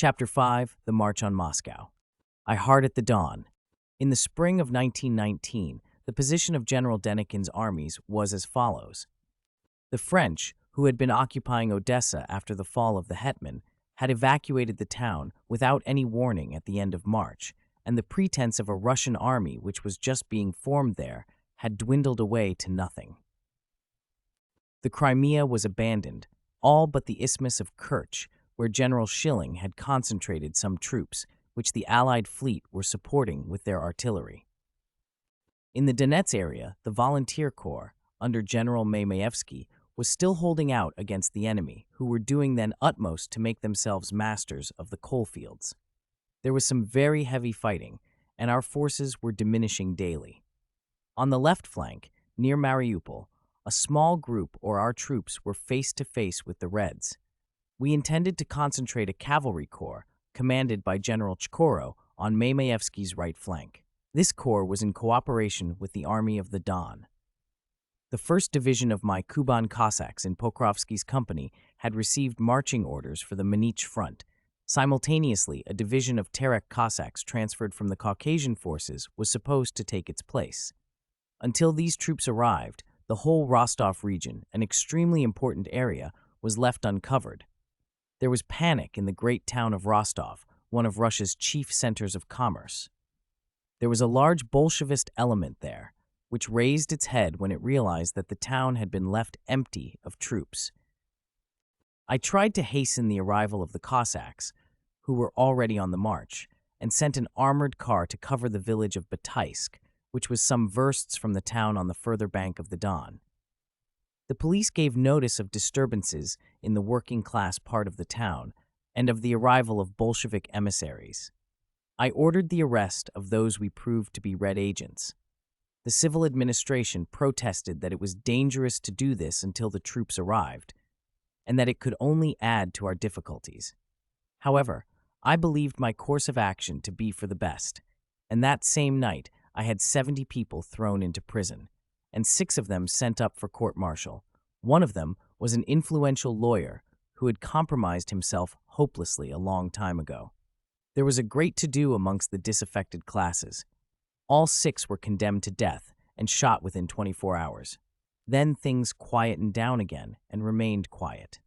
Chapter 5, The March on Moscow. I hard at the dawn. In the spring of 1919, the position of General Denikin's armies was as follows. The French, who had been occupying Odessa after the fall of the hetman, had evacuated the town without any warning at the end of March, and the pretense of a Russian army which was just being formed there had dwindled away to nothing. The Crimea was abandoned, all but the Isthmus of Kerch, where General Schilling had concentrated some troops, which the Allied fleet were supporting with their artillery. In the Donetsk area, the Volunteer Corps, under General Mamaevsky, was still holding out against the enemy, who were doing their utmost to make themselves masters of the coalfields. There was some very heavy fighting, and our forces were diminishing daily. On the left flank, near Mariupol, a small group or our troops were face to face with the Reds. We intended to concentrate a cavalry corps, commanded by General Chkoro, on Mamaevsky's right flank. This corps was in cooperation with the Army of the Don. The 1st Division of my Kuban Cossacks in Pokrovsky's company had received marching orders for the Manich front. Simultaneously, a division of Terek Cossacks transferred from the Caucasian forces was supposed to take its place. Until these troops arrived, the whole Rostov region, an extremely important area, was left uncovered. There was panic in the great town of Rostov, one of Russia's chief centers of commerce. There was a large Bolshevist element there, which raised its head when it realized that the town had been left empty of troops. I tried to hasten the arrival of the Cossacks, who were already on the march, and sent an armored car to cover the village of Bataisk, which was some versts from the town on the further bank of the Don. The police gave notice of disturbances in the working-class part of the town and of the arrival of Bolshevik emissaries. I ordered the arrest of those we proved to be Red agents. The civil administration protested that it was dangerous to do this until the troops arrived, and that it could only add to our difficulties. However, I believed my course of action to be for the best, and that same night I had 70 people thrown into prison, and 6 of them sent up for court-martial. One of them was an influential lawyer who had compromised himself hopelessly a long time ago. There was a great to-do amongst the disaffected classes. All 6 were condemned to death and shot within 24 hours. Then things quietened down again and remained quiet.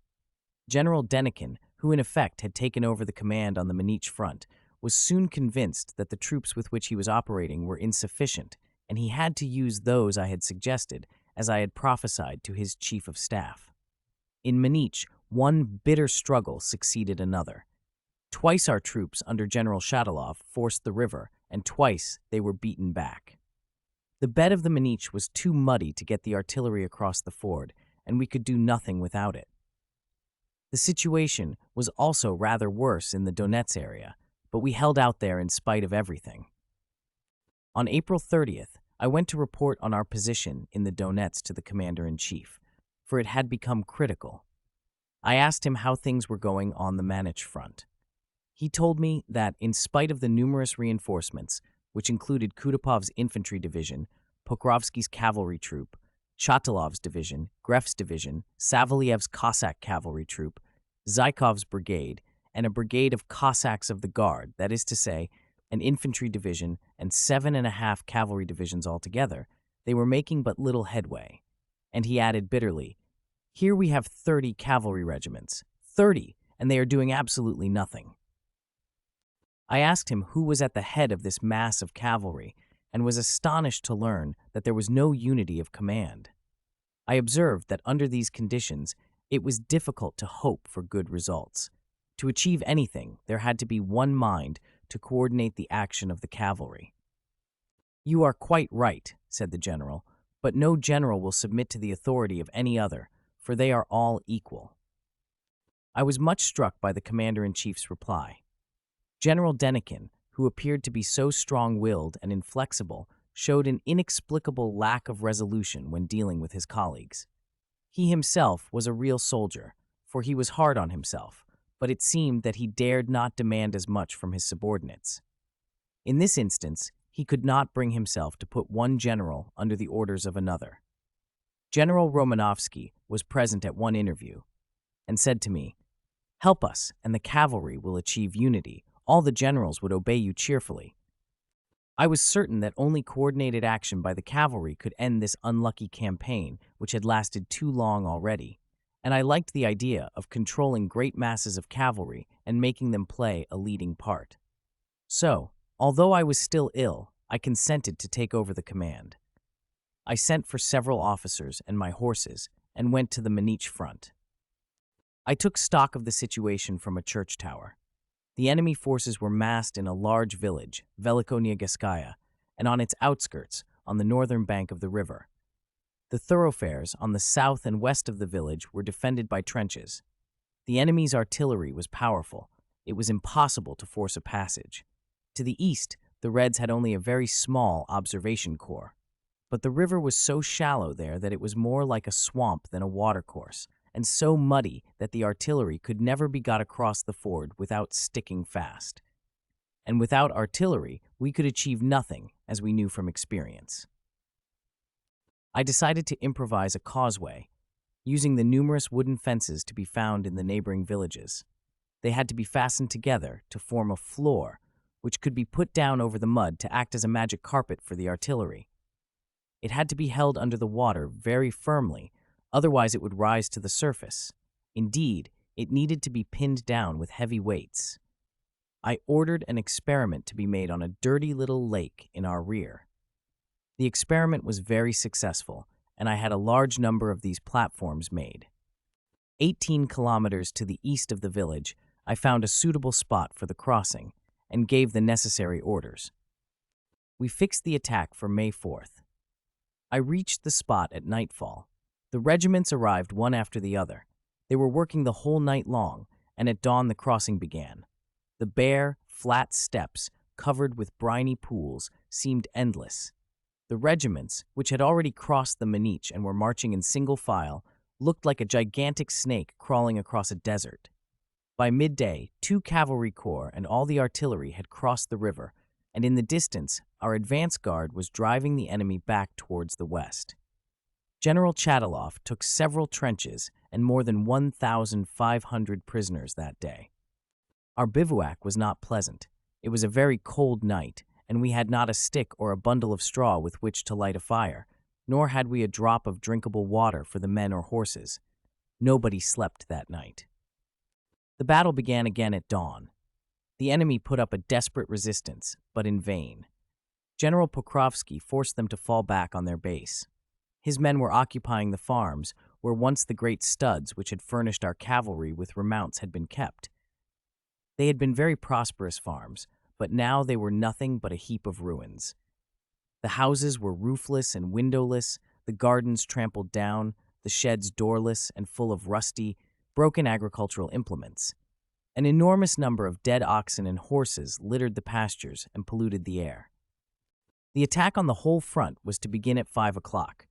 General Denikin, who in effect had taken over the command on the Manich front, was soon convinced that the troops with which he was operating were insufficient, and he had to use those I had suggested, as I had prophesied to his chief of staff. In Manich, one bitter struggle succeeded another. Twice our troops under General Shatilov forced the river, and twice they were beaten back. The bed of the Manich was too muddy to get the artillery across the ford, and we could do nothing without it. The situation was also rather worse in the Donetsk area, but we held out there in spite of everything. On April 30th, I went to report on our position in the Donetsk to the commander-in-chief, for it had become critical. I asked him how things were going on the Manich front. He told me that, in spite of the numerous reinforcements, which included Kutupov's infantry division, Pokrovsky's cavalry troop, Chatilov's division, Gref's division, Savaliev's Cossack cavalry troop, Zaikov's brigade, and a brigade of Cossacks of the Guard, that is to say, an infantry division and 7.5 cavalry divisions altogether, they were making but little headway. And he added bitterly, "Here we have 30 cavalry regiments, 30, and they are doing absolutely nothing." I asked him who was at the head of this mass of cavalry, and was astonished to learn that there was no unity of command. I observed that under these conditions, it was difficult to hope for good results. To achieve anything, there had to be one mind to coordinate the action of the cavalry. "You are quite right," said the general, "but no general will submit to the authority of any other, for they are all equal." I was much struck by the commander-in-chief's reply. General Denikin, who appeared to be so strong-willed and inflexible, showed an inexplicable lack of resolution when dealing with his colleagues. He himself was a real soldier, for he was hard on himself, but it seemed that he dared not demand as much from his subordinates. In this instance, he could not bring himself to put one general under the orders of another. General Romanovsky was present at one interview, and said to me, Help us, and the cavalry will achieve unity. All the generals would obey you cheerfully. I was certain that only coordinated action by the cavalry could end this unlucky campaign, which had lasted too long already, and I liked the idea of controlling great masses of cavalry and making them play a leading part. So, although I was still ill, I consented to take over the command. I sent for several officers and my horses and went to the Manich front. I took stock of the situation from a church tower. The enemy forces were massed in a large village, Velikonia, and on its outskirts, on the northern bank of the river. The thoroughfares on the south and west of the village were defended by trenches. The enemy's artillery was powerful. It was impossible to force a passage. To the east, the Reds had only a very small observation corps. But the river was so shallow there that it was more like a swamp than a watercourse, and so muddy that the artillery could never be got across the ford without sticking fast. And without artillery, we could achieve nothing, as we knew from experience. I decided to improvise a causeway, using the numerous wooden fences to be found in the neighboring villages. They had to be fastened together to form a floor, which could be put down over the mud to act as a magic carpet for the artillery. It had to be held under the water very firmly, otherwise it would rise to the surface. Indeed, it needed to be pinned down with heavy weights. I ordered an experiment to be made on a dirty little lake in our rear. The experiment was very successful, and I had a large number of these platforms made. 18 kilometers to the east of the village, I found a suitable spot for the crossing and gave the necessary orders. We fixed the attack for May 4th. I reached the spot at nightfall. The regiments arrived one after the other. They were working the whole night long, and at dawn the crossing began. The bare, flat steppes, covered with briny pools, seemed endless. The regiments, which had already crossed the Manich and were marching in single file, looked like a gigantic snake crawling across a desert. By midday, 2 cavalry corps and all the artillery had crossed the river, and in the distance, our advance guard was driving the enemy back towards the west. General Chatiloff took several trenches and more than 1,500 prisoners that day. Our bivouac was not pleasant. It was a very cold night, and we had not a stick or a bundle of straw with which to light a fire, nor had we a drop of drinkable water for the men or horses. Nobody slept that night. The battle began again at dawn. The enemy put up a desperate resistance, but in vain. General Pokrovsky forced them to fall back on their base. His men were occupying the farms where once the great studs which had furnished our cavalry with remounts had been kept. They had been very prosperous farms, but now they were nothing but a heap of ruins. The houses were roofless and windowless, the gardens trampled down, the sheds doorless and full of rusty, broken agricultural implements. An enormous number of dead oxen and horses littered the pastures and polluted the air. The attack on the whole front was to begin at 5 o'clock.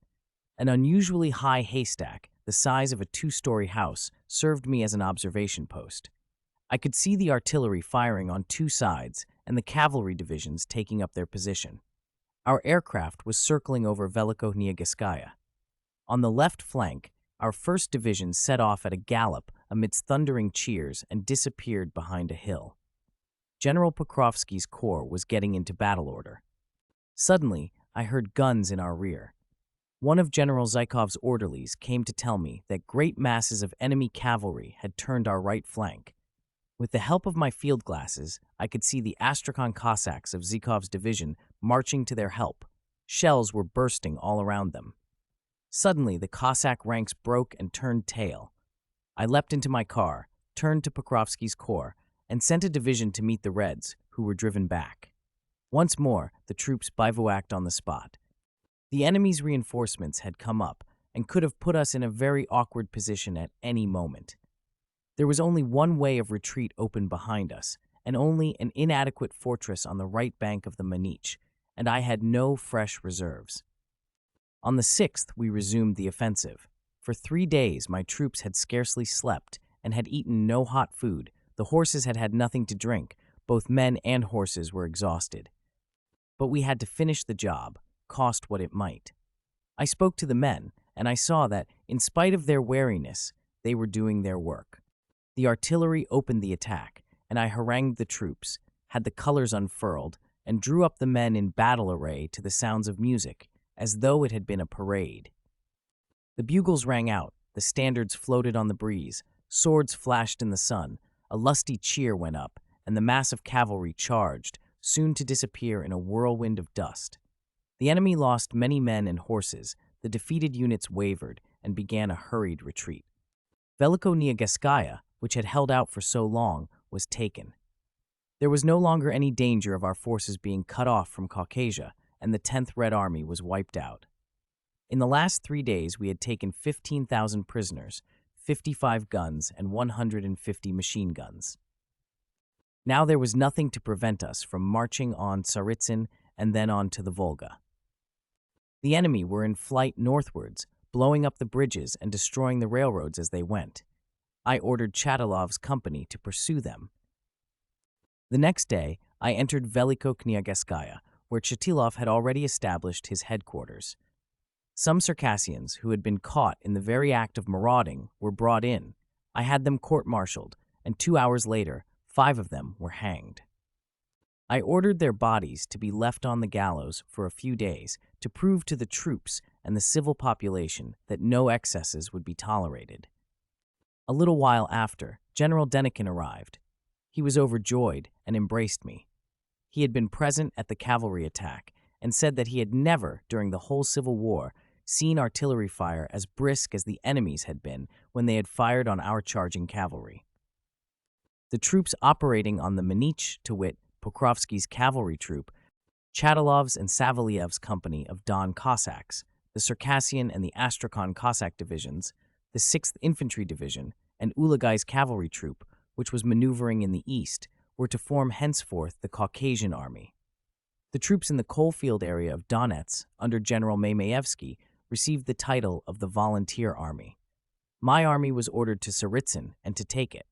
An unusually high haystack, the size of a 2-story house, served me as an observation post. I could see the artillery firing on 2 sides and the cavalry divisions taking up their position. Our aircraft was circling over Velikonia. On the left flank, our 1st Division set off at a gallop amidst thundering cheers and disappeared behind a hill. General Pokrovsky's corps was getting into battle order. Suddenly, I heard guns in our rear. One of General Zykov's orderlies came to tell me that great masses of enemy cavalry had turned our right flank. With the help of my field glasses, I could see the Astrakhan Cossacks of Zykov's division marching to their help. Shells were bursting all around them. Suddenly, the Cossack ranks broke and turned tail. I leapt into my car, turned to Pokrovsky's corps, and sent a division to meet the Reds, who were driven back. Once more, the troops bivouacked on the spot. The enemy's reinforcements had come up and could have put us in a very awkward position at any moment. There was only one way of retreat open behind us, and only an inadequate fortress on the right bank of the Manich, and I had no fresh reserves. On the 6th, we resumed the offensive. For 3 days, my troops had scarcely slept and had eaten no hot food. The horses had had nothing to drink. Both men and horses were exhausted. But we had to finish the job, cost what it might. I spoke to the men, and I saw that, in spite of their weariness, they were doing their work. The artillery opened the attack, and I harangued the troops, had the colors unfurled, and drew up the men in battle array to the sounds of music, as though it had been a parade. The bugles rang out, the standards floated on the breeze, swords flashed in the sun, a lusty cheer went up, and the mass of cavalry charged, soon to disappear in a whirlwind of dust. The enemy lost many men and horses, the defeated units wavered, and began a hurried retreat. Veliko-Kniegeskaia, which had held out for so long, was taken. There was no longer any danger of our forces being cut off from Caucasia, and the 10th Red Army was wiped out. In the last 3 days, we had taken 15,000 prisoners, 55 guns, and 150 machine guns. Now there was nothing to prevent us from marching on Tsaritsyn and then on to the Volga. The enemy were in flight northwards, blowing up the bridges and destroying the railroads as they went. I ordered Chatilov's company to pursue them. The next day, I entered Veliko-Kniegeskaia, where Chatilov had already established his headquarters. Some Circassians who had been caught in the very act of marauding were brought in. I had them court-martialed, and 2 hours later, 5 of them were hanged. I ordered their bodies to be left on the gallows for a few days to prove to the troops and the civil population that no excesses would be tolerated. A little while after, General Denikin arrived. He was overjoyed and embraced me. He had been present at the cavalry attack and said that he had never, during the whole Civil War, seen artillery fire as brisk as the enemy's had been when they had fired on our charging cavalry. The troops operating on the Menich, to wit, Pokrovsky's cavalry troop, Chatilov's and Savaliev's company of Don Cossacks, the Circassian and the Astrakhan Cossack divisions, the 6th Infantry Division, and Ulagai's cavalry troop, which was maneuvering in the east, were to form henceforth the Caucasian Army. The troops in the coalfield area of Donetsk, under General Mamaevsky, received the title of the Volunteer Army. My army was ordered to Tsaritsyn and to take it.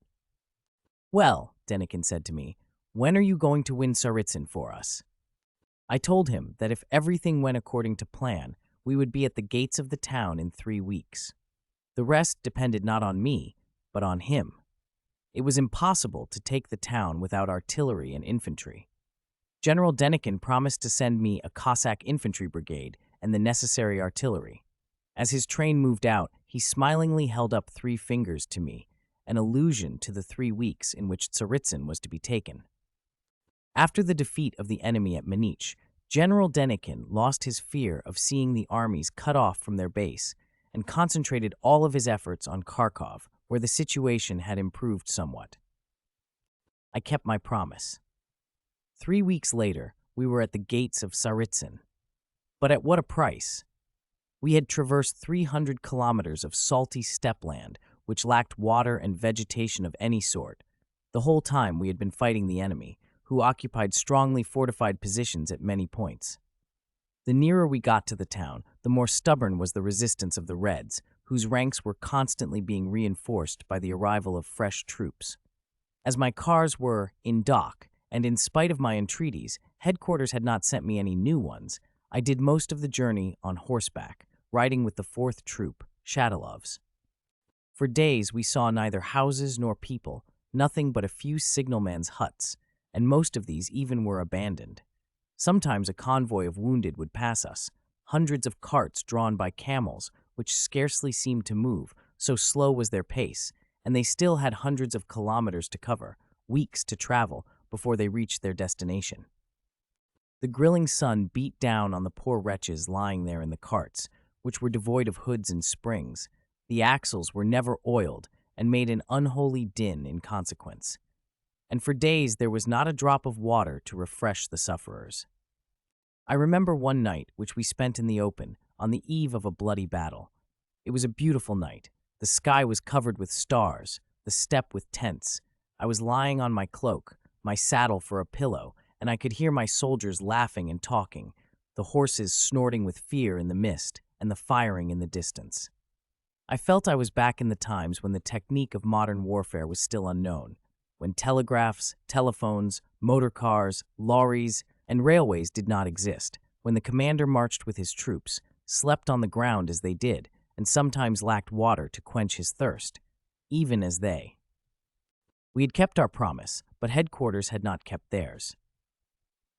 "Well," Denikin said to me, "when are you going to win Tsaritsyn for us?" I told him that if everything went according to plan, we would be at the gates of the town in 3 weeks. The rest depended not on me, but on him. It was impossible to take the town without artillery and infantry. General Denikin promised to send me a Cossack infantry brigade and the necessary artillery. As his train moved out, he smilingly held up 3 fingers to me, an allusion to the 3 weeks in which Tsaritsyn was to be taken. After the defeat of the enemy at Menich, General Denikin lost his fear of seeing the armies cut off from their base and concentrated all of his efforts on Kharkov, where the situation had improved somewhat. I kept my promise. 3 weeks later, we were at the gates of Tsaritsyn. But at what a price! We had traversed 300 kilometers of salty steppe land, which lacked water and vegetation of any sort. The whole time we had been fighting the enemy, who occupied strongly fortified positions at many points. The nearer we got to the town, the more stubborn was the resistance of the Reds, whose ranks were constantly being reinforced by the arrival of fresh troops. As my cars were in dock, and in spite of my entreaties, headquarters had not sent me any new ones, I did most of the journey on horseback, riding with the 4th Troop, Chatilov's. For days we saw neither houses nor people, nothing but a few signalmen's huts, and most of these even were abandoned. Sometimes a convoy of wounded would pass us, hundreds of carts drawn by camels, which scarcely seemed to move, so slow was their pace, and they still had hundreds of kilometers to cover, weeks to travel, before they reached their destination. The grilling sun beat down on the poor wretches lying there in the carts, which were devoid of hoods and springs. The axles were never oiled and made an unholy din in consequence. And for days there was not a drop of water to refresh the sufferers. I remember one night which we spent in the open, on the eve of a bloody battle. It was a beautiful night. The sky was covered with stars, the steppe with tents. I was lying on my cloak, my saddle for a pillow, and I could hear my soldiers laughing and talking, the horses snorting with fear in the mist, and the firing in the distance. I felt I was back in the times when the technique of modern warfare was still unknown, when telegraphs, telephones, motor cars, lorries, and railways did not exist, when the commander marched with his troops, slept on the ground as they did, and sometimes lacked water to quench his thirst, even as they. We had kept our promise, but headquarters had not kept theirs.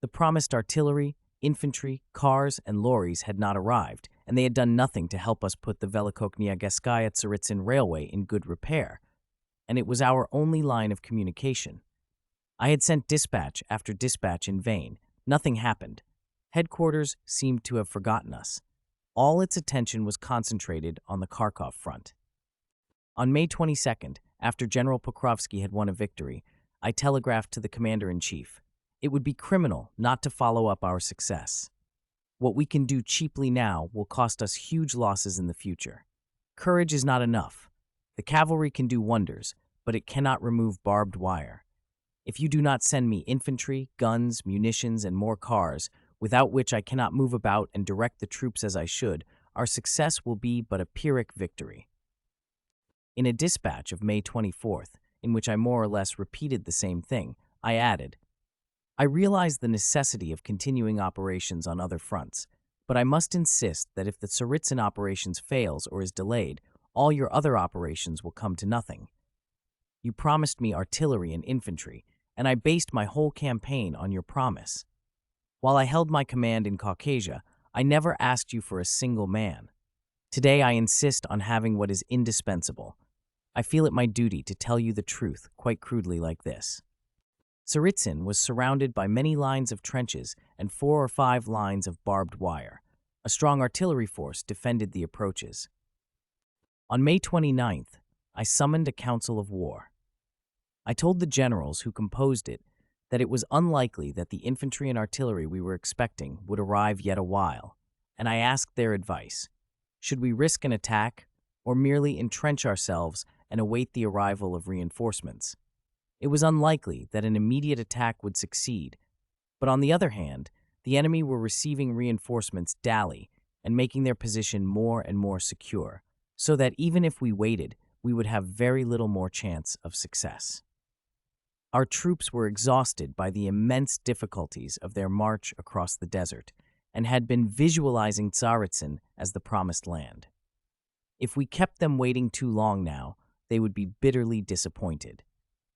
The promised artillery, infantry, cars, and lorries had not arrived, and they had done nothing to help us put the Velikoknyagiskaya-Tsaritsyn railway in good repair, and it was our only line of communication. I had sent dispatch after dispatch in vain. Nothing happened. Headquarters seemed to have forgotten us. All its attention was concentrated on the Kharkov front. On May 22nd, after General Pokrovsky had won a victory, I telegraphed to the commander-in-chief, "It would be criminal not to follow up our success. What we can do cheaply now will cost us huge losses in the future. Courage is not enough. The cavalry can do wonders, but it cannot remove barbed wire. If you do not send me infantry, guns, munitions, and more cars, without which I cannot move about and direct the troops as I should, our success will be but a Pyrrhic victory." In a dispatch of May 24th, in which I more or less repeated the same thing, I added, "I realize the necessity of continuing operations on other fronts, but I must insist that if the Tsaritsyn operations fails or is delayed, all your other operations will come to nothing. You promised me artillery and infantry, and I based my whole campaign on your promise. While I held my command in Caucasia, I never asked you for a single man. Today I insist on having what is indispensable. I feel it my duty to tell you the truth, quite crudely like this. Tsaritsyn was surrounded by many lines of trenches and 4 or 5 lines of barbed wire. A strong artillery force defended the approaches. On May 29th, I summoned a council of war. I told the generals who composed it that it was unlikely that the infantry and artillery we were expecting would arrive yet a while, and I asked their advice. Should we risk an attack, or merely entrench ourselves and await the arrival of reinforcements? It was unlikely that an immediate attack would succeed, but on the other hand, the enemy were receiving reinforcements daily and making their position more and more secure, so that even if we waited, we would have very little more chance of success. Our troops were exhausted by the immense difficulties of their march across the desert and had been visualizing Tsaritsyn as the promised land. If we kept them waiting too long now, they would be bitterly disappointed.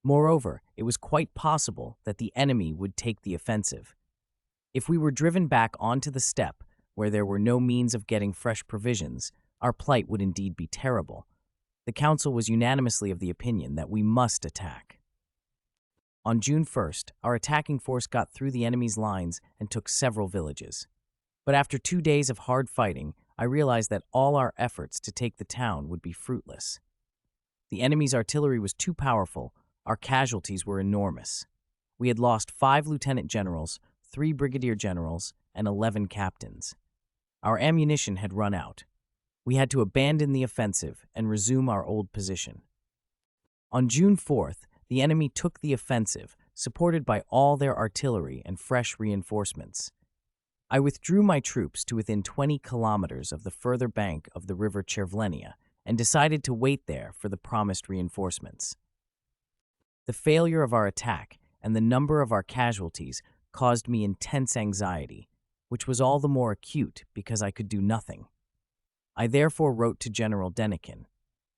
Moreover, it was quite possible that the enemy would take the offensive. If we were driven back onto the steppe, where there were no means of getting fresh provisions, our plight would indeed be terrible. The council was unanimously of the opinion that we must attack. On June 1st, our attacking force got through the enemy's lines and took several villages. But after 2 days of hard fighting, I realized that all our efforts to take the town would be fruitless. The enemy's artillery was too powerful, our casualties were enormous. We had lost 5 lieutenant generals, 3 brigadier generals, and 11 captains. Our ammunition had run out. We had to abandon the offensive and resume our old position. On June 4th, the enemy took the offensive, supported by all their artillery and fresh reinforcements. I withdrew my troops to within 20 kilometers of the further bank of the river Chervlenia and decided to wait there for the promised reinforcements. The failure of our attack and the number of our casualties caused me intense anxiety, which was all the more acute because I could do nothing. I therefore wrote to General Denikin.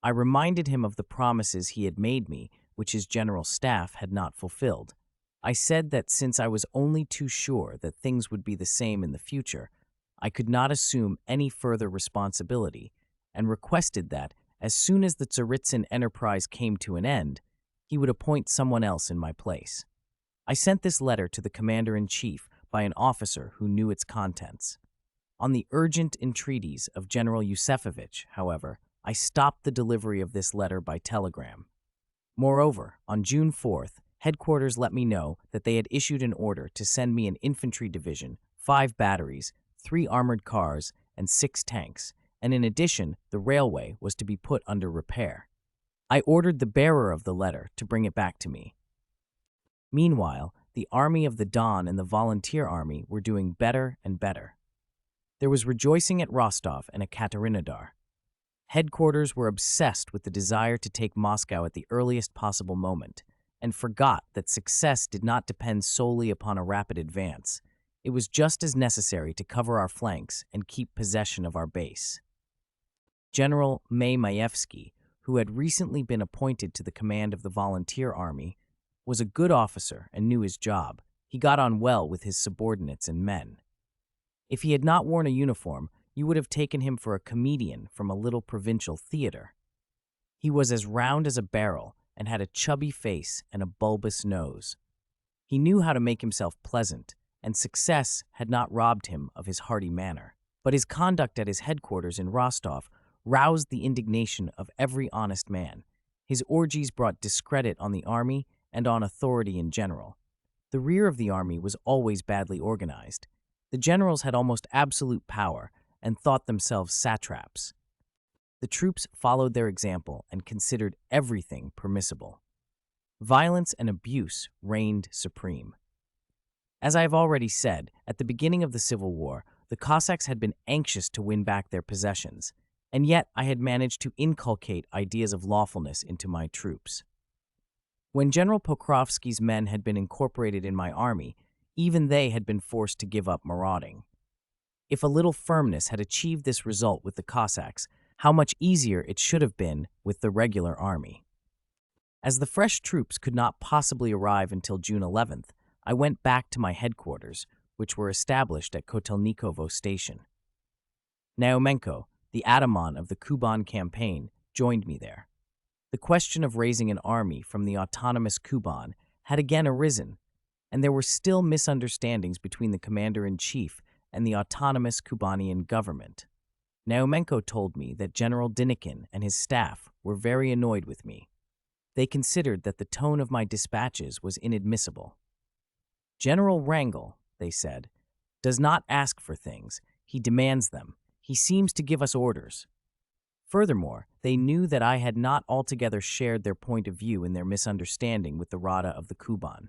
I reminded him of the promises he had made me, which his general staff had not fulfilled. I said that since I was only too sure that things would be the same in the future, I could not assume any further responsibility, and requested that, as soon as the Tsaritsyn enterprise came to an end, he would appoint someone else in my place. I sent this letter to the commander-in-chief by an officer who knew its contents. On the urgent entreaties of General Yusefovich, however, I stopped the delivery of this letter by telegram. Moreover, on June 4th, headquarters let me know that they had issued an order to send me an infantry division, 5 batteries, 3 armored cars, and 6 tanks, and in addition, the railway was to be put under repair. I ordered the bearer of the letter to bring it back to me. Meanwhile, the Army of the Don and the Volunteer Army were doing better and better. There was rejoicing at Rostov and at Ekaterinodar. Headquarters were obsessed with the desire to take Moscow at the earliest possible moment, and forgot that success did not depend solely upon a rapid advance. It was just as necessary to cover our flanks and keep possession of our base. General Maevsky, who had recently been appointed to the command of the volunteer army, was a good officer and knew his job. He got on well with his subordinates and men. If he had not worn a uniform, you would have taken him for a comedian from a little provincial theater. He was as round as a barrel and had a chubby face and a bulbous nose. He knew how to make himself pleasant, and success had not robbed him of his hearty manner. But his conduct at his headquarters in Rostov roused the indignation of every honest man. His orgies brought discredit on the army and on authority in general. The rear of the army was always badly organized. The generals had almost absolute power and thought themselves satraps. The troops followed their example and considered everything permissible. Violence and abuse reigned supreme. As I have already said, at the beginning of the Civil War, the Cossacks had been anxious to win back their possessions, and yet I had managed to inculcate ideas of lawfulness into my troops. When General Pokrovsky's men had been incorporated in my army, even they had been forced to give up marauding. If a little firmness had achieved this result with the Cossacks, how much easier it should have been with the regular army. As the fresh troops could not possibly arrive until June 11th, I went back to my headquarters, which were established at Kotelnikovo Station. Naumenko, the ataman of the Kuban campaign, joined me there. The question of raising an army from the autonomous Kuban had again arisen, and there were still misunderstandings between the commander-in-chief and the autonomous Kubanian government. Naumenko told me that General Denikin and his staff were very annoyed with me. They considered that the tone of my dispatches was inadmissible. General Wrangel, they said, does not ask for things, he demands them. He seems to give us orders. Furthermore, they knew that I had not altogether shared their point of view in their misunderstanding with the Rada of the Kuban.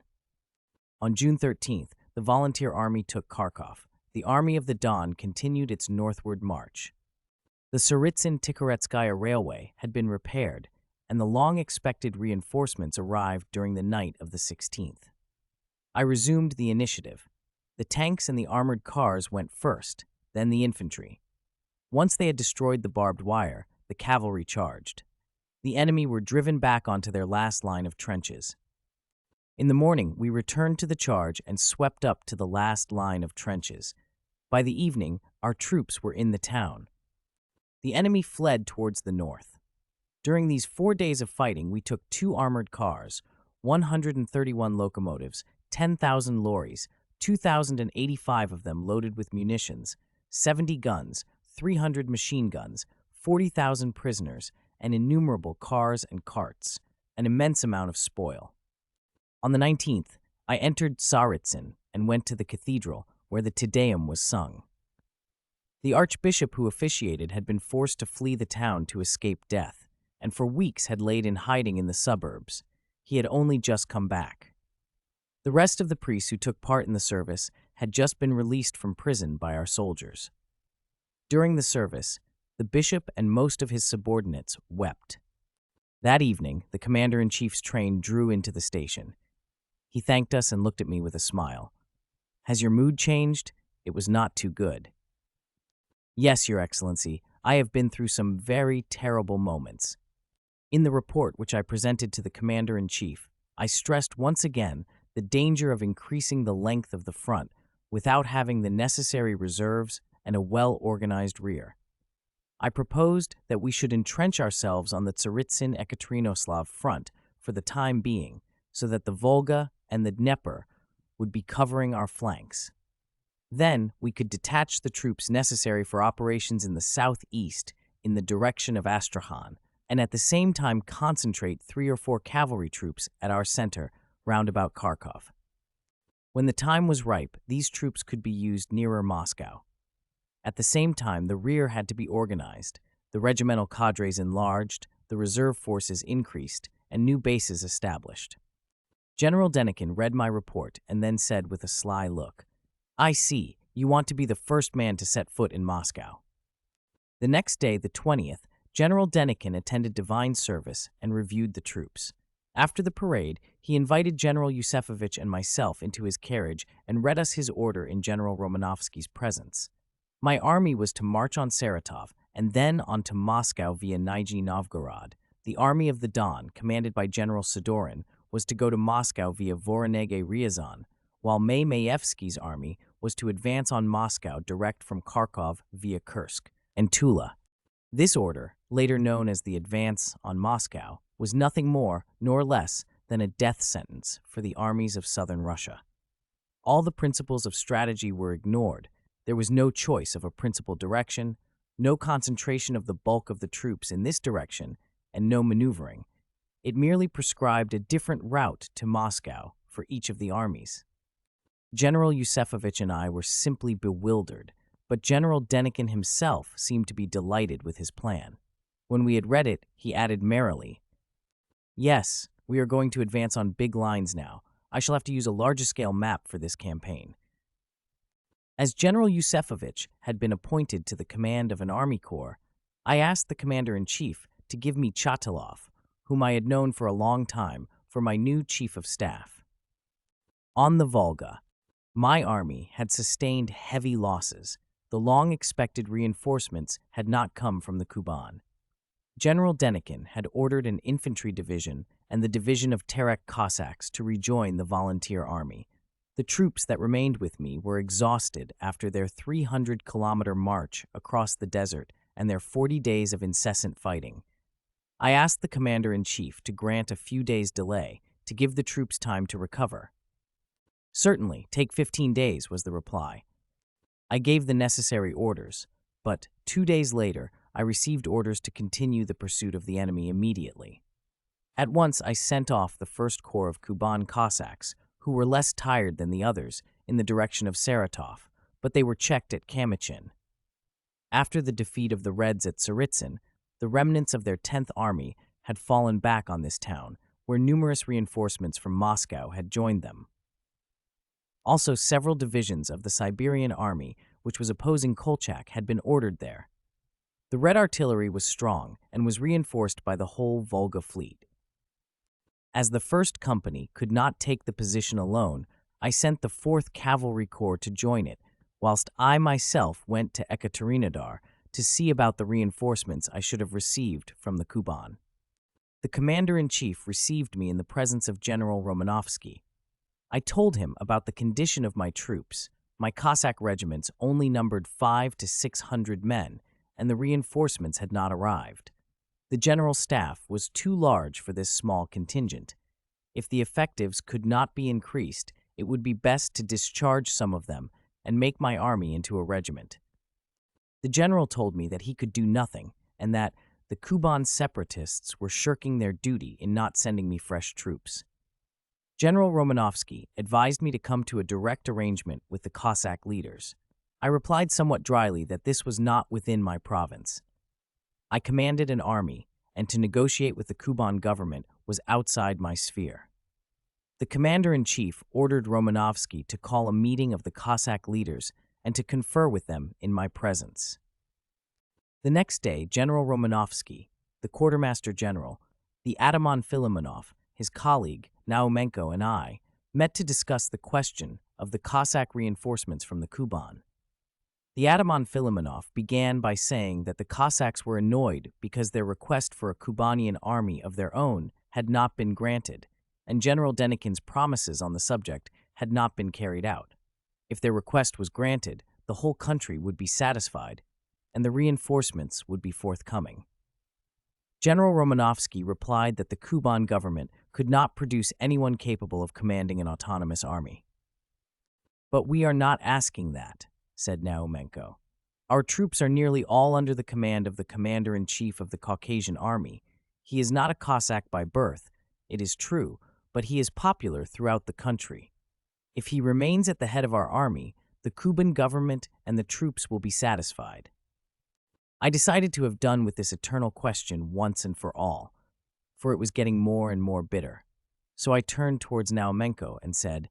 On June 13th, the volunteer army took Kharkov. The Army of the Don continued its northward march. The Tsaritsyn-Tikhoretskaya Railway had been repaired, and the long-expected reinforcements arrived during the night of the 16th. I resumed the initiative. The tanks and the armored cars went first, then the infantry. Once they had destroyed the barbed wire, the cavalry charged. The enemy were driven back onto their last line of trenches. In the morning, we returned to the charge and swept up to the last line of trenches. By the evening, our troops were in the town. The enemy fled towards the north. During these 4 days of fighting, we took 2 armored cars, 131 locomotives, 10,000 lorries, 2,085 of them loaded with munitions, 70 guns, 300 machine guns, 40,000 prisoners, and innumerable cars and carts, an immense amount of spoil. On the 19th, I entered Tsaritsyn and went to the cathedral, where the Te Deum was sung. The archbishop who officiated had been forced to flee the town to escape death, and for weeks had laid in hiding in the suburbs. He had only just come back. The rest of the priests who took part in the service had just been released from prison by our soldiers. During the service, the bishop and most of his subordinates wept. That evening, the commander-in-chief's train drew into the station. He thanked us and looked at me with a smile. "Has your mood changed? It was not too good." "Yes, Your Excellency, I have been through some very terrible moments." In the report which I presented to the commander-in-chief, I stressed once again the danger of increasing the length of the front without having the necessary reserves and a well-organized rear. I proposed that we should entrench ourselves on the Tsaritsyn-Ekaterinoslav front for the time being, so that the Volga and the Dnieper would be covering our flanks. Then we could detach the troops necessary for operations in the southeast in the direction of Astrakhan, and at the same time concentrate 3 or 4 cavalry troops at our center round about Kharkov. When the time was ripe, these troops could be used nearer Moscow. At the same time, the rear had to be organized, the regimental cadres enlarged, the reserve forces increased, and new bases established. General Denikin read my report and then said with a sly look, "I see, you want to be the first man to set foot in Moscow." The next day, the 20th, General Denikin attended divine service and reviewed the troops. After the parade, he invited General Yusefovich and myself into his carriage and read us his order in General Romanovsky's presence. My army was to march on Saratov and then on to Moscow via Nizhny Novgorod, The Army of the Don, commanded by General Sidorin, was to go to Moscow via Voronezh-Ryazan, while Maevsky's army was to advance on Moscow direct from Kharkov via Kursk and Tula. This order, later known as the Advance on Moscow, was nothing more nor less than a death sentence for the armies of southern Russia. All the principles of strategy were ignored. There was no choice of a principal direction, no concentration of the bulk of the troops in this direction, and no maneuvering. It merely prescribed a different route to Moscow for each of the armies. General Yusefovich and I were simply bewildered, but General Denikin himself seemed to be delighted with his plan. When we had read it, he added merrily, "Yes, we are going to advance on big lines now. I shall have to use a larger-scale map for this campaign." As General Yusefovich had been appointed to the command of an army corps, I asked the commander-in-chief to give me Chatilov, whom I had known for a long time, for my new chief of staff. On the Volga, my army had sustained heavy losses. The long-expected reinforcements had not come from the Kuban. General Denikin had ordered an infantry division and the division of Terek Cossacks to rejoin the volunteer army. The troops that remained with me were exhausted after their 300-kilometer march across the desert and their 40 days of incessant fighting. I asked the commander-in-chief to grant a few days' delay to give the troops time to recover. "Certainly, take 15 days," was the reply. I gave the necessary orders, but 2 days later, I received orders to continue the pursuit of the enemy immediately. At once, I sent off the First Corps of Kuban Cossacks, who were less tired than the others, in the direction of Saratov, but they were checked at Kamychin. After the defeat of the Reds at Tsaritsyn, the remnants of their 10th Army had fallen back on this town, where numerous reinforcements from Moscow had joined them. Also, several divisions of the Siberian Army, which was opposing Kolchak, had been ordered there. The Red artillery was strong and was reinforced by the whole Volga fleet. As the 1st Company could not take the position alone, I sent the 4th Cavalry Corps to join it, whilst I myself went to Ekaterinodar to see about the reinforcements I should have received from the Kuban. The commander-in-chief received me in the presence of General Romanovsky. I told him about the condition of my troops. My Cossack regiments only numbered 500 to 600 men, and the reinforcements had not arrived. The general staff was too large for this small contingent. If the effectives could not be increased, it would be best to discharge some of them and make my army into a regiment. The general told me that he could do nothing, and that the Kuban separatists were shirking their duty in not sending me fresh troops. General Romanovsky advised me to come to a direct arrangement with the Cossack leaders. I replied somewhat dryly that this was not within my province. I commanded an army, and to negotiate with the Kuban government was outside my sphere. The commander-in-chief ordered Romanovsky to call a meeting of the Cossack leaders and to confer with them in my presence. The next day, General Romanovsky, the quartermaster general, the Ataman Filimonov, his colleague, Naumenko, and I met to discuss the question of the Cossack reinforcements from the Kuban. The Ataman Filimonov began by saying that the Cossacks were annoyed because their request for a Kubanian army of their own had not been granted, and General Denikin's promises on the subject had not been carried out. If their request was granted, the whole country would be satisfied, and the reinforcements would be forthcoming. General Romanovsky replied that the Kuban government could not produce anyone capable of commanding an autonomous army. "But we are not asking that," said Naumenko. "Our troops are nearly all under the command of the commander-in-chief of the Caucasian army. He is not a Cossack by birth, it is true, but he is popular throughout the country. If he remains at the head of our army, the Kuban government and the troops will be satisfied." I decided to have done with this eternal question once and for all, for it was getting more and more bitter. So I turned towards Naumenko and said,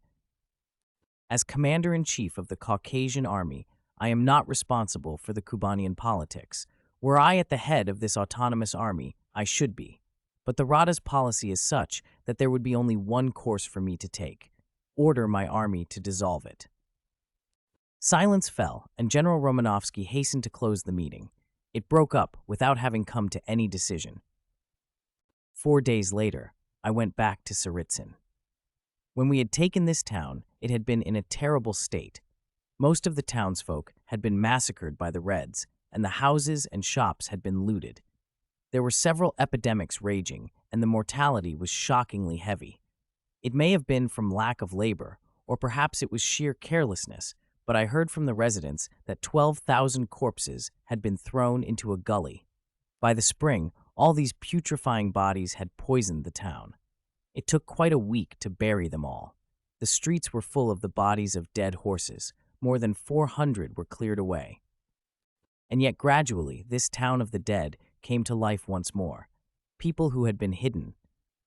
"As commander-in-chief of the Caucasian army, I am not responsible for the Kubanian politics. Were I at the head of this autonomous army, I should be. But the Rada's policy is such that there would be only one course for me to take: order my army to dissolve it." Silence fell, and General Romanovsky hastened to close the meeting. It broke up without having come to any decision. 4 days later, I went back to Tsaritsyn. When we had taken this town, it had been in a terrible state. Most of the townsfolk had been massacred by the Reds, and the houses and shops had been looted. There were several epidemics raging, and the mortality was shockingly heavy. It may have been from lack of labor, or perhaps it was sheer carelessness, but I heard from the residents that 12,000 corpses had been thrown into a gully. By the spring, all these putrefying bodies had poisoned the town. It took quite a week to bury them all. The streets were full of the bodies of dead horses. More than 400 were cleared away. And yet gradually, this town of the dead came to life once more. People who had been hidden,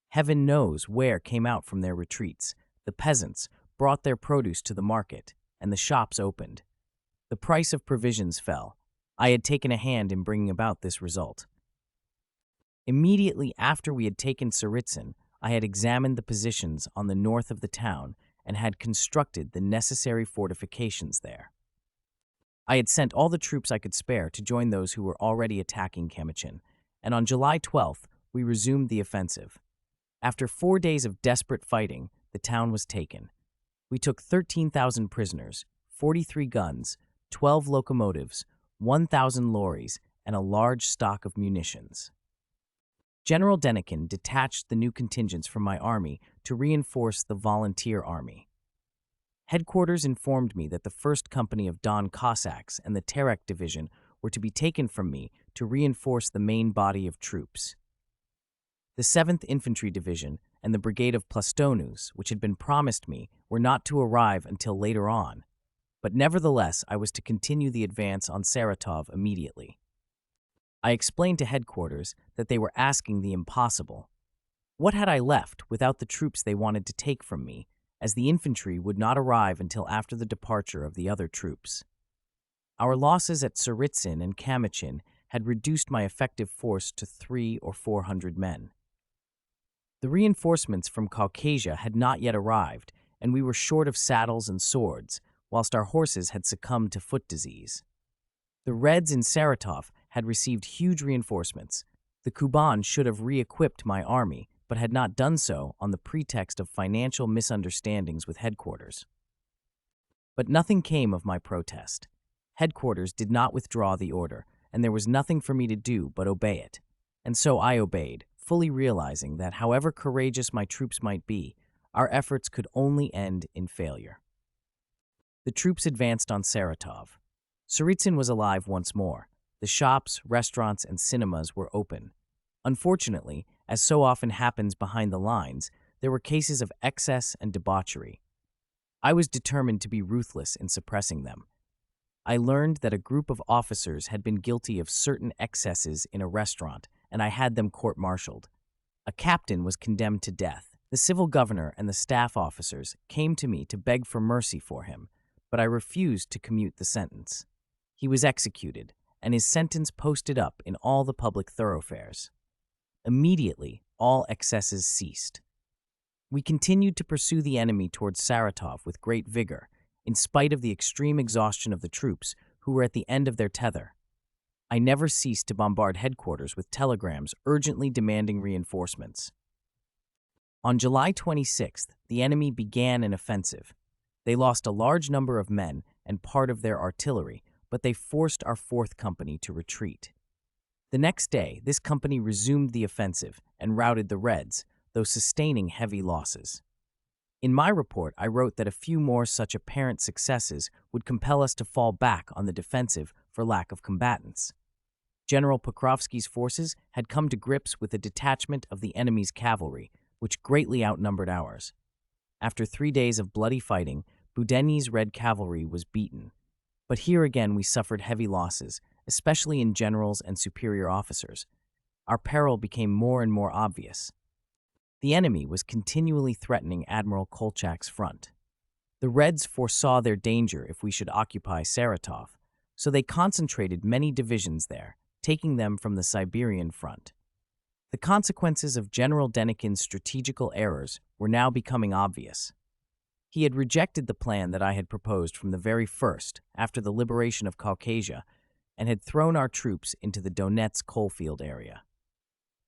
heaven knows where, came out from their retreats. The peasants brought their produce to the market, and the shops opened. The price of provisions fell. I had taken a hand in bringing about this result. Immediately after we had taken Tsaritsyn, I had examined the positions on the north of the town and had constructed the necessary fortifications there. I had sent all the troops I could spare to join those who were already attacking Kamychin, and on July 12th, we resumed the offensive. After 4 days of desperate fighting, the town was taken. We took 13,000 prisoners, 43 guns, 12 locomotives, 1,000 lorries, and a large stock of munitions. General Denikin detached the new contingents from my army to reinforce the volunteer army. Headquarters informed me that the 1st Company of Don Cossacks and the Terek Division were to be taken from me to reinforce the main body of troops. The 7th Infantry Division and the Brigade of Plastonus, which had been promised me, were not to arrive until later on, but nevertheless I was to continue the advance on Saratov immediately. I explained to headquarters that they were asking the impossible. What had I left without the troops they wanted to take from me, as the infantry would not arrive until after the departure of the other troops? Our losses at Tsaritsyn and Kamychin had reduced my effective force to 300 or 400 men. The reinforcements from Caucasia had not yet arrived, and we were short of saddles and swords, whilst our horses had succumbed to foot disease. The Reds in Saratov had received huge reinforcements. The Kuban should have re-equipped my army, but had not done so on the pretext of financial misunderstandings with headquarters. But nothing came of my protest. Headquarters did not withdraw the order, and there was nothing for me to do but obey it. And so I obeyed, fully realizing that however courageous my troops might be, our efforts could only end in failure. The troops advanced on Saratov. Tsaritsyn was alive once more. The shops, restaurants, and cinemas were open. Unfortunately, as so often happens behind the lines, there were cases of excess and debauchery. I was determined to be ruthless in suppressing them. I learned that a group of officers had been guilty of certain excesses in a restaurant, and I had them court-martialed. A captain was condemned to death. The civil governor and the staff officers came to me to beg for mercy for him, but I refused to commute the sentence. He was executed, and his sentence posted up in all the public thoroughfares. Immediately, all excesses ceased. We continued to pursue the enemy towards Saratov with great vigor, in spite of the extreme exhaustion of the troops who were at the end of their tether. I never ceased to bombard headquarters with telegrams urgently demanding reinforcements. On July 26th, the enemy began an offensive. They lost a large number of men and part of their artillery, but they forced our 4th Company to retreat. The next day, this company resumed the offensive and routed the Reds, though sustaining heavy losses. In my report, I wrote that a few more such apparent successes would compel us to fall back on the defensive for lack of combatants. General Pokrovsky's forces had come to grips with a detachment of the enemy's cavalry, which greatly outnumbered ours. After 3 days of bloody fighting, Budenny's Red Cavalry was beaten. But here again we suffered heavy losses, especially in generals and superior officers. Our peril became more and more obvious. The enemy was continually threatening Admiral Kolchak's front. The Reds foresaw their danger if we should occupy Saratov, so they concentrated many divisions there, taking them from the Siberian front. The consequences of General Denikin's strategical errors were now becoming obvious. He had rejected the plan that I had proposed from the very first, after the liberation of Caucasia, and had thrown our troops into the Donetsk coalfield area.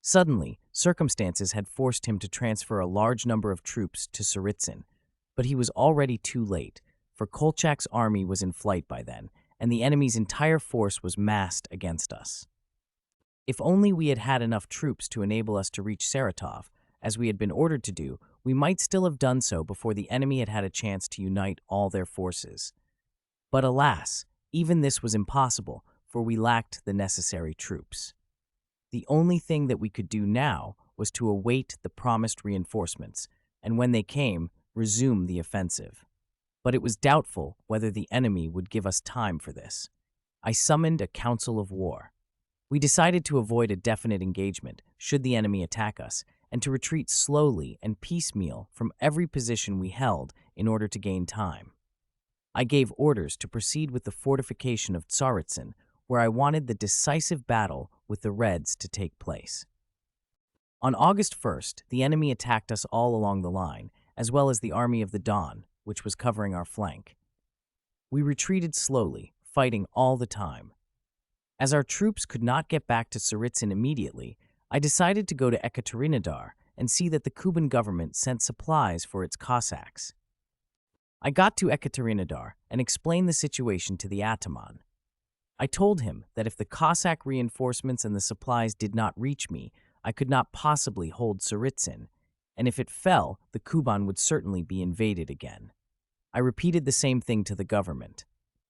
Suddenly, circumstances had forced him to transfer a large number of troops to Tsaritsyn, but he was already too late, for Kolchak's army was in flight by then, and the enemy's entire force was massed against us. If only we had had enough troops to enable us to reach Saratov, as we had been ordered to do, we might still have done so before the enemy had had a chance to unite all their forces. But alas, even this was impossible, for we lacked the necessary troops. The only thing that we could do now was to await the promised reinforcements, and when they came, resume the offensive. But it was doubtful whether the enemy would give us time for this. I summoned a council of war. We decided to avoid a definite engagement should the enemy attack us, and to retreat slowly and piecemeal from every position we held in order to gain time. I gave orders to proceed with the fortification of Tsaritsyn, where I wanted the decisive battle with the Reds to take place. On August 1st, the enemy attacked us all along the line, as well as the Army of the Don, which was covering our flank. We retreated slowly, fighting all the time. As our troops could not get back to Tsaritsyn immediately, I decided to go to Ekaterinodar and see that the Kuban government sent supplies for its Cossacks. I got to Ekaterinodar and explained the situation to the ataman. I told him that if the Cossack reinforcements and the supplies did not reach me, I could not possibly hold Tsaritsyn, and if it fell, the Kuban would certainly be invaded again. I repeated the same thing to the government.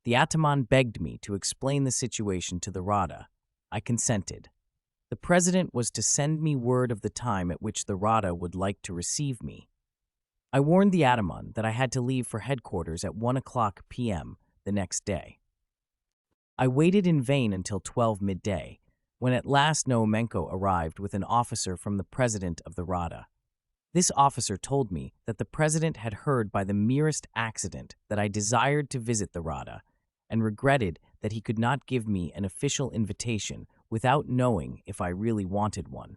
The ataman begged me to explain the situation to the Rada. I consented. The president was to send me word of the time at which the Rada would like to receive me. I warned the ataman that I had to leave for headquarters at 1:00 p.m. the next day. I waited in vain until 12 midday, when at last Noumenko arrived with an officer from the president of the Rada. This officer told me that the president had heard by the merest accident that I desired to visit the Rada, and regretted that he could not give me an official invitation without knowing if I really wanted one.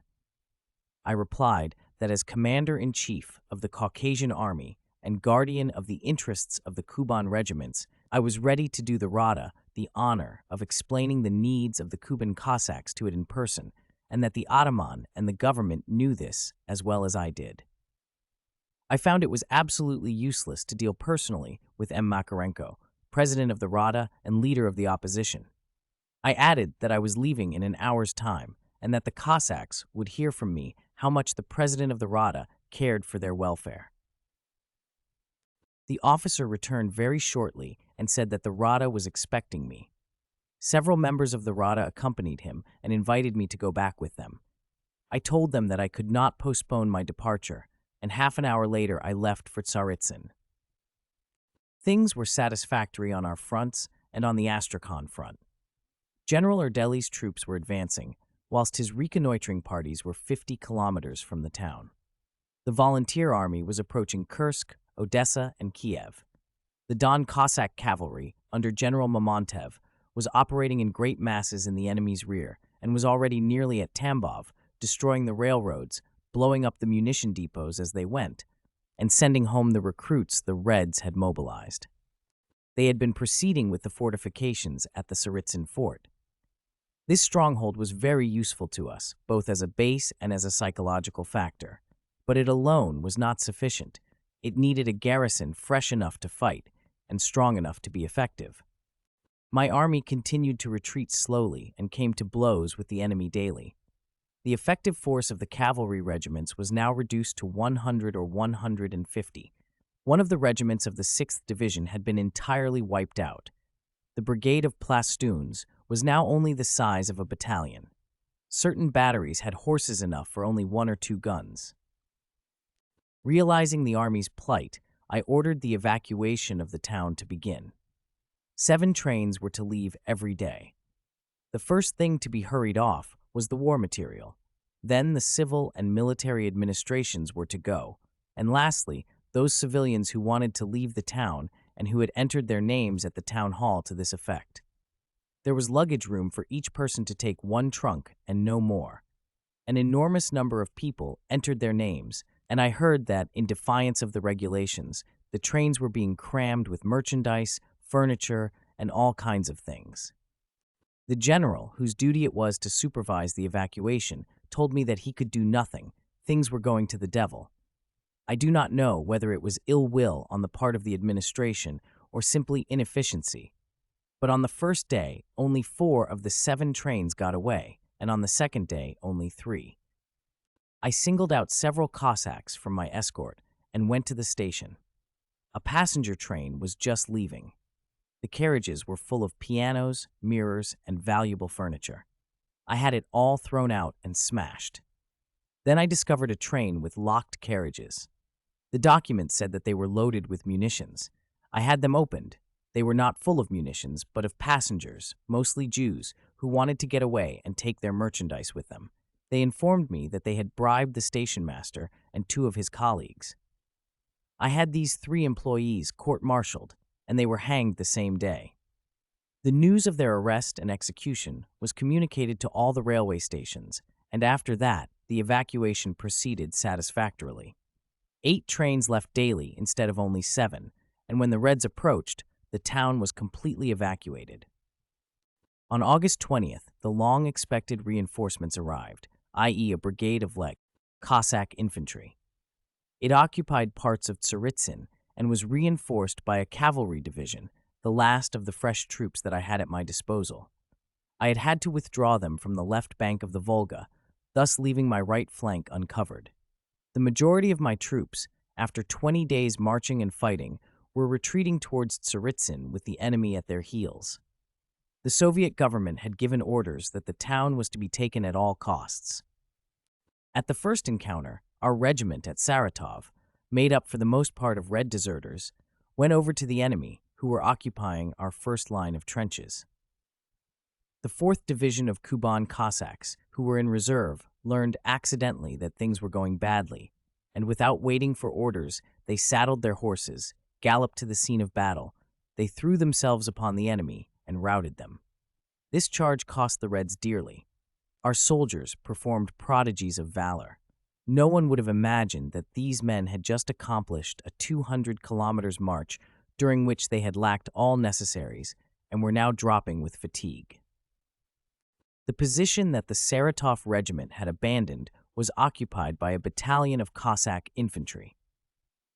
I replied that as commander-in-chief of the Caucasian Army and guardian of the interests of the Kuban regiments, I was ready to do the Rada the honor of explaining the needs of the Kuban Cossacks to it in person, and that the ataman and the government knew this as well as I did. I found it was absolutely useless to deal personally with M. Makarenko, president of the Rada and leader of the opposition. I added that I was leaving in an hour's time, and that the Cossacks would hear from me how much the president of the Rada cared for their welfare. The officer returned very shortly and said that the Rada was expecting me. Several members of the Rada accompanied him and invited me to go back with them. I told them that I could not postpone my departure, and half an hour later I left for Tsaritsyn. Things were satisfactory on our fronts and on the Astrakhan front. General Erdely's troops were advancing, whilst his reconnoitering parties were 50 kilometers from the town. The volunteer army was approaching Kursk, Odessa, and Kiev. The Don Cossack cavalry, under General Mamontev, was operating in great masses in the enemy's rear and was already nearly at Tambov, destroying the railroads, blowing up the munition depots as they went, and sending home the recruits the Reds had mobilized. They had been proceeding with the fortifications at the Tsaritsyn fort. This stronghold was very useful to us, both as a base and as a psychological factor. But it alone was not sufficient. It needed a garrison fresh enough to fight and strong enough to be effective. My army continued to retreat slowly and came to blows with the enemy daily. The effective force of the cavalry regiments was now reduced to 100 or 150. One of the regiments of the 6th Division had been entirely wiped out. The brigade of plastoones was now only the size of a battalion. Certain batteries had horses enough for only 1 or 2 guns. Realizing the army's plight, I ordered the evacuation of the town to begin. 7 trains were to leave every day. The first thing to be hurried off was the war material. Then the civil and military administrations were to go, and lastly, those civilians who wanted to leave the town and who had entered their names at the town hall to this effect. There was luggage room for each person to take 1 trunk and no more. An enormous number of people entered their names, and I heard that, in defiance of the regulations, the trains were being crammed with merchandise, furniture, and all kinds of things. The general, whose duty it was to supervise the evacuation, told me that he could do nothing. Things were going to the devil. I do not know whether it was ill will on the part of the administration or simply inefficiency, but on the first day, only 4 of the 7 trains got away, and on the second day, only 3. I singled out several Cossacks from my escort and went to the station. A passenger train was just leaving. The carriages were full of pianos, mirrors, and valuable furniture. I had it all thrown out and smashed. Then I discovered a train with locked carriages. The document said that they were loaded with munitions. I had them opened. They were not full of munitions, but of passengers, mostly Jews, who wanted to get away and take their merchandise with them. They informed me that they had bribed the station master and 2 of his colleagues. I had these 3 employees court-martialed, and they were hanged the same day. The news of their arrest and execution was communicated to all the railway stations, and after that, the evacuation proceeded satisfactorily. 8 trains left daily instead of only 7, and when the Reds approached, the town was completely evacuated. On August 20th, the long-expected reinforcements arrived, i.e. a brigade of Cossack infantry. It occupied parts of Tsaritsyn and was reinforced by a cavalry division, the last of the fresh troops that I had at my disposal. I had had to withdraw them from the left bank of the Volga, thus leaving my right flank uncovered. The majority of my troops, after 20 days marching and fighting, were retreating towards Tsaritsyn with the enemy at their heels. The Soviet government had given orders that the town was to be taken at all costs. At the first encounter, our regiment at Saratov, made up for the most part of Red deserters, went over to the enemy, who were occupying our first line of trenches. The 4th Division of Kuban Cossacks, who were in reserve, learned accidentally that things were going badly, and without waiting for orders, they saddled their horses, galloped to the scene of battle. They threw themselves upon the enemy and routed them. This charge cost the Reds dearly. Our soldiers performed prodigies of valor. No one would have imagined that these men had just accomplished a 200 kilometers march during which they had lacked all necessaries and were now dropping with fatigue. The position that the Saratov regiment had abandoned was occupied by a battalion of Cossack infantry.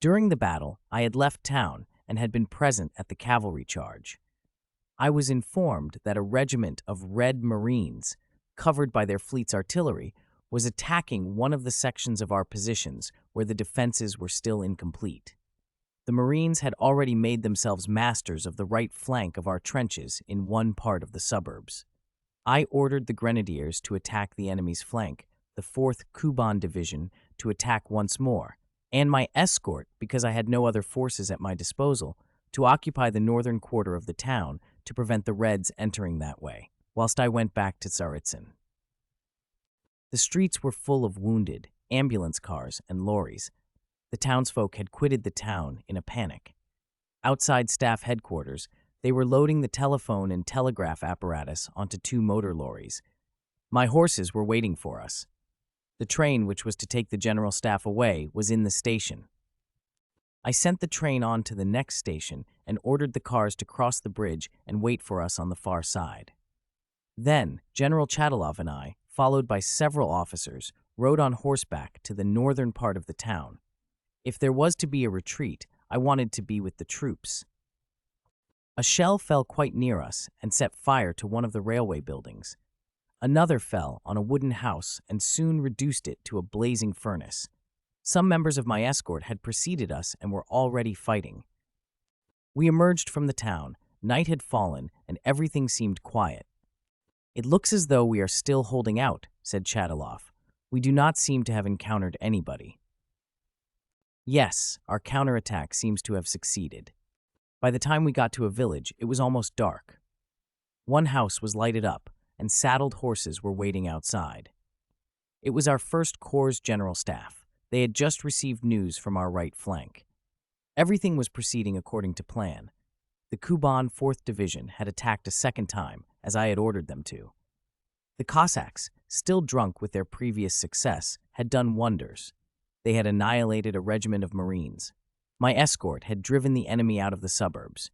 During the battle, I had left town and had been present at the cavalry charge. I was informed that a regiment of Red Marines, covered by their fleet's artillery, was attacking one of the sections of our positions where the defenses were still incomplete. The Marines had already made themselves masters of the right flank of our trenches in one part of the suburbs. I ordered the Grenadiers to attack the enemy's flank, the 4th Kuban Division to attack once more, and my escort, because I had no other forces at my disposal, to occupy the northern quarter of the town to prevent the Reds entering that way, whilst I went back to Tsaritsyn. The streets were full of wounded, ambulance cars, and lorries. The townsfolk had quitted the town in a panic. Outside staff headquarters, they were loading the telephone and telegraph apparatus onto 2 motor lorries. My horses were waiting for us. The train which was to take the general staff away was in the station. I sent the train on to the next station and ordered the cars to cross the bridge and wait for us on the far side. Then, General Chadilov and I, followed by several officers, rode on horseback to the northern part of the town. If there was to be a retreat, I wanted to be with the troops. A shell fell quite near us and set fire to one of the railway buildings. Another fell on a wooden house and soon reduced it to a blazing furnace. Some members of my escort had preceded us and were already fighting. We emerged from the town. Night had fallen and everything seemed quiet. "It looks as though we are still holding out," said Chadilov. "We do not seem to have encountered anybody." Yes, our counterattack seems to have succeeded. By the time we got to a village, it was almost dark. One house was lighted up, and saddled horses were waiting outside. It was our 1st Corps' general staff. They had just received news from our right flank. Everything was proceeding according to plan. The Kuban 4th Division had attacked a second time, as I had ordered them to. The Cossacks, still drunk with their previous success, had done wonders. They had annihilated a regiment of Marines. My escort had driven the enemy out of the suburbs.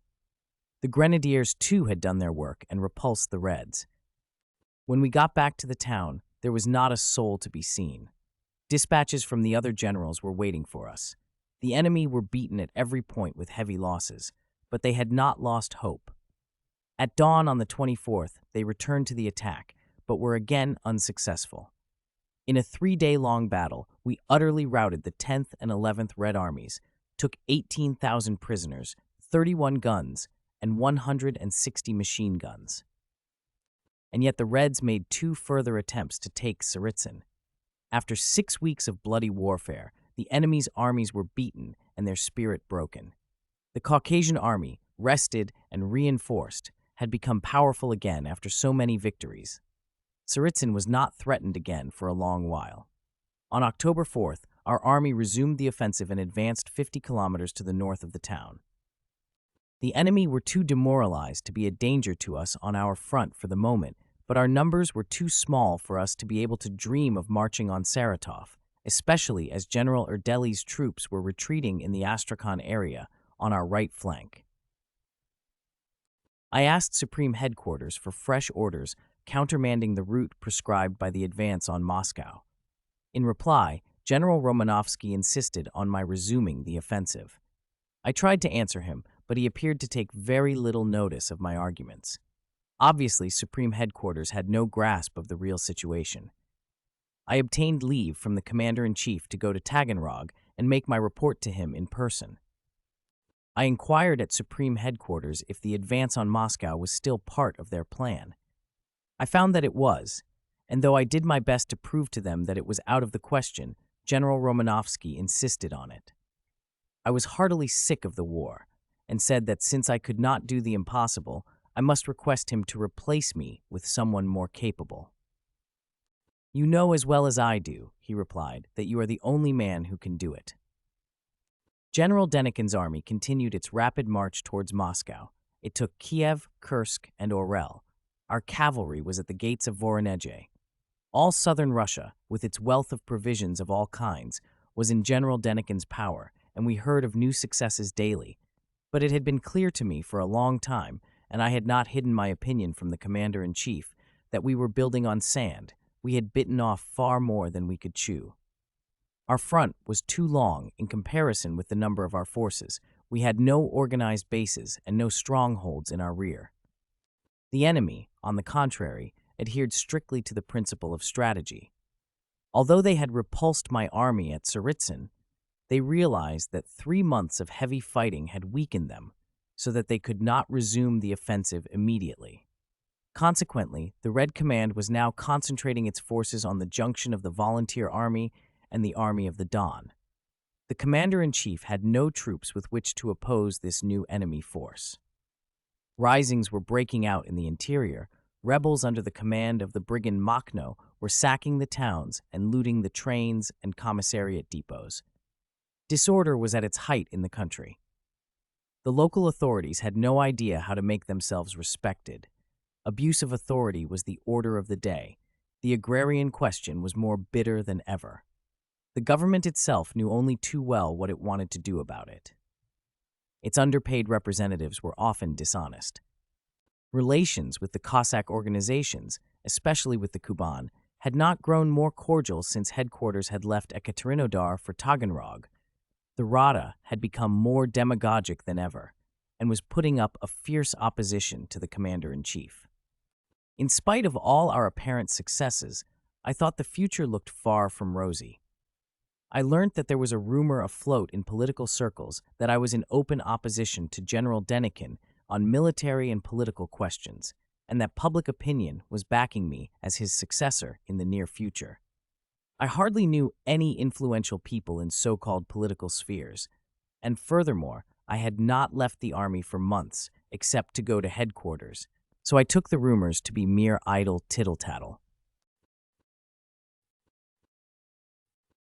The Grenadiers, too, had done their work and repulsed the Reds. When we got back to the town, there was not a soul to be seen. Dispatches from the other generals were waiting for us. The enemy were beaten at every point with heavy losses, but they had not lost hope. At dawn on the 24th, they returned to the attack, but were again unsuccessful. In a 3-day-long battle, we utterly routed the 10th and 11th Red Armies, took 18,000 prisoners, 31 guns, and 160 machine guns. And yet the Reds made 2 further attempts to take Tsaritsyn. After 6 weeks of bloody warfare, the enemy's armies were beaten and their spirit broken. The Caucasian army, rested and reinforced, had become powerful again after so many victories. Tsaritsyn was not threatened again for a long while. On October 4th, our army resumed the offensive and advanced 50 kilometers to the north of the town. The enemy were too demoralized to be a danger to us on our front for the moment, but our numbers were too small for us to be able to dream of marching on Saratov, especially as General Erdely's troops were retreating in the Astrakhan area on our right flank. I asked Supreme Headquarters for fresh orders countermanding the route prescribed by the advance on Moscow. In reply, General Romanovsky insisted on my resuming the offensive. I tried to answer him, but he appeared to take very little notice of my arguments. Obviously, Supreme Headquarters had no grasp of the real situation. I obtained leave from the Commander-in-Chief to go to Taganrog and make my report to him in person. I inquired at Supreme Headquarters if the advance on Moscow was still part of their plan. I found that it was, and though I did my best to prove to them that it was out of the question, General Romanovsky insisted on it. I was heartily sick of the war, and said that since I could not do the impossible, I must request him to replace me with someone more capable. "You know as well as I do," he replied, "that you are the only man who can do it." General Denikin's army continued its rapid march towards Moscow. It took Kiev, Kursk, and Orel. Our cavalry was at the gates of Voronezh. All southern Russia, with its wealth of provisions of all kinds, was in General Denikin's power, and we heard of new successes daily. But it had been clear to me for a long time, and I had not hidden my opinion from the Commander-in-Chief, that we were building on sand. We had bitten off far more than we could chew. Our front was too long in comparison with the number of our forces. We had no organized bases and no strongholds in our rear. The enemy, on the contrary, adhered strictly to the principle of strategy. Although they had repulsed my army at Tsaritsyn, they realized that 3 months of heavy fighting had weakened them, so that they could not resume the offensive immediately. Consequently, the Red Command was now concentrating its forces on the junction of the Volunteer Army and the Army of the Don. The Commander-in-Chief had no troops with which to oppose this new enemy force. Risings were breaking out in the interior. Rebels under the command of the brigand Makhno were sacking the towns and looting the trains and commissariat depots. Disorder was at its height in the country. The local authorities had no idea how to make themselves respected. Abuse of authority was the order of the day. The agrarian question was more bitter than ever. The government itself knew only too well what it wanted to do about it. Its underpaid representatives were often dishonest. Relations with the Cossack organizations, especially with the Kuban, had not grown more cordial since headquarters had left Ekaterinodar for Taganrog. The Rada had become more demagogic than ever, and was putting up a fierce opposition to the Commander-in-Chief. In spite of all our apparent successes, I thought the future looked far from rosy. I learnt that there was a rumor afloat in political circles that I was in open opposition to General Denikin on military and political questions, and that public opinion was backing me as his successor in the near future. I hardly knew any influential people in so-called political spheres, and furthermore, I had not left the army for months except to go to headquarters, so I took the rumors to be mere idle tittle-tattle.